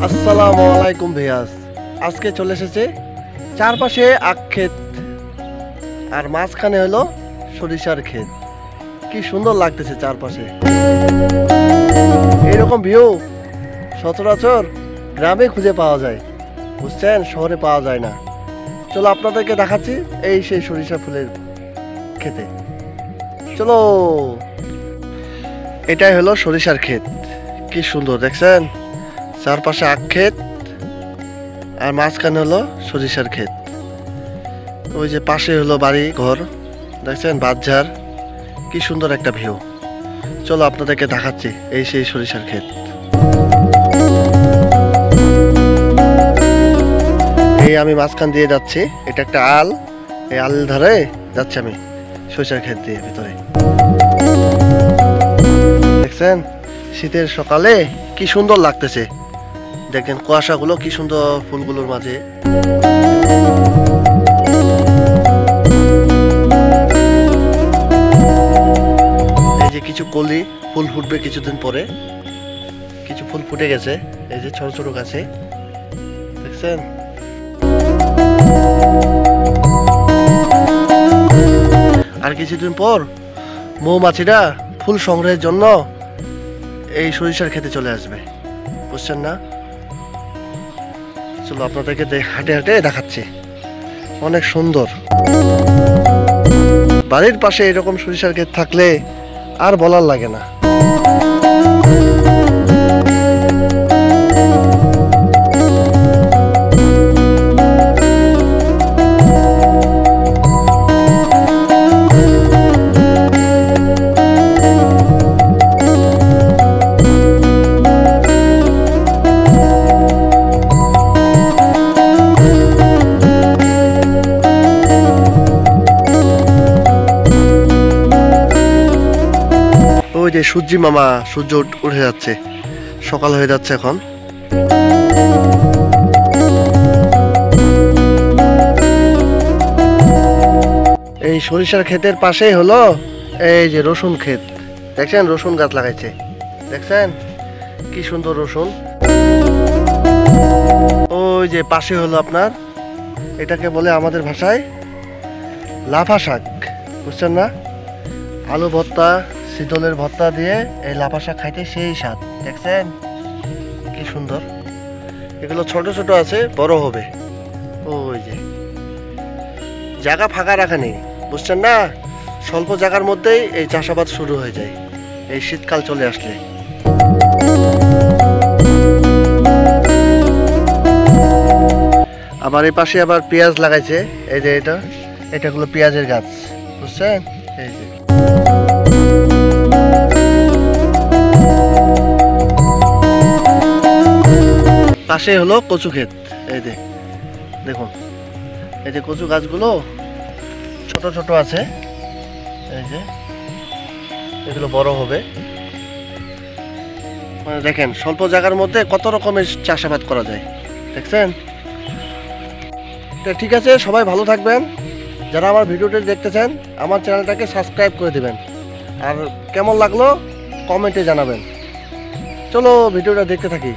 আসসালামু আলাইকুম ভিয়াস। আজকে চলে এসেছে চারপাশে আখ ক্ষেত আর মাঝখানে হলো সরিষার ক্ষেত। কি সুন্দর লাগতেছে চারপাশে। এইরকম ভিউ সচরাচর গ্রামে খুঁজে পাওয়া যায়, বুঝছেন, শহরে পাওয়া যায় না। চলো আপনাদেরকে দেখাচ্ছি এই সেই সরিষা ফুলের ক্ষেতে। চলো, এটাই হলো সরিষার ক্ষেত। কি সুন্দর দেখছেন, চারপাশে আখ ক্ষেত আর মাঝখানে হলো সরিষার ক্ষেত। ওই যে পাশে হলো বাড়ি ঘর, দেখছেন, বাঁশঝাড়। কি সুন্দর একটা ভিউ। চলো আপনাদেরকে দেখাচ্ছি এই সেই সরিষার ক্ষেত। এই আমি মাঝখান দিয়ে যাচ্ছি, এটা একটা আল, এই আল ধারে যাচ্ছি আমি সরিষার ক্ষেত দিয়ে ভিতরে। দেখছেন শীতের সকালে কি সুন্দর লাগতেছে, দেখেন কুয়াশাগুলো কি সুন্দর ফুলগুলোর মাঝে। এই যে কিছু কলি ফুল ফুটবে কিছুদিন পরে, কিছু ফুল ফুটে গেছে, এই যে ছোট ছোট গাছে, দেখছেন। আর কিছুদিন পর মৌমাছিরা ফুল সংগ্রহের জন্য এই সরিষার ক্ষেতে চলে আসবে, বুঝছেন না। চলো আপনাদেরকে হাঁটে হাঁটে দেখাচ্ছি, অনেক সুন্দর। বাড়ির পাশে এরকম সরিষার ক্ষেত থাকলে আর বলার লাগে না। ওই যে সূর্যি মামা, সূর্য উঠে যাচ্ছে, সকাল হয়ে যাচ্ছে এখন। এই সরিষার ক্ষেতের পাশেই হলো এই যে রসুন ক্ষেত, দেখছেন, রসুন গাছ লাগাইছে, দেখছেন কি সুন্দর রসুন। ওই যে পাশে হলো আপনার, এটাকে বলে আমাদের ভাষায় লাফা শাক, বুঝছেন না। আলু ভর্তা, শীতলের ভর্তা দিয়ে এই লাফা শাক খাইতে সেই স্বাদ, দেখছেন কি সুন্দর। এগুলো ছোট ছোট আছে, বড় হবে। ওই যে জায়গা ফাঁকা রাখা নেই, বুঝছেন না। স্বল্প জায়গার মধ্যেই এই চাষাবাদ শুরু হয়ে যায় এই শীতকাল চলে আসলে। আবার এই পাশে আবার পেঁয়াজ লাগাইছে, এই যে এটা হলো পেঁয়াজের গাছ, বুঝছেন। এই যে পাশে হলো কচু ক্ষেত, এই যে দেখুন, এই যে কচু গাছগুলো ছোট ছোট আছে, এই যে এগুলো বড় হবে। মানে দেখেন স্বল্প জায়গার মধ্যে কত রকমের চাষাবাদ করা যায়, দেখছেন। ঠিক আছে, সবাই ভালো থাকবেন। যারা আমার ভিডিওটি দেখতেছেন আমার চ্যানেলটাকে সাবস্ক্রাইব করে দিবেন, আর কেমন লাগলো কমেন্টে জানাবেন। চলো ভিডিওটা দেখতে থাকি।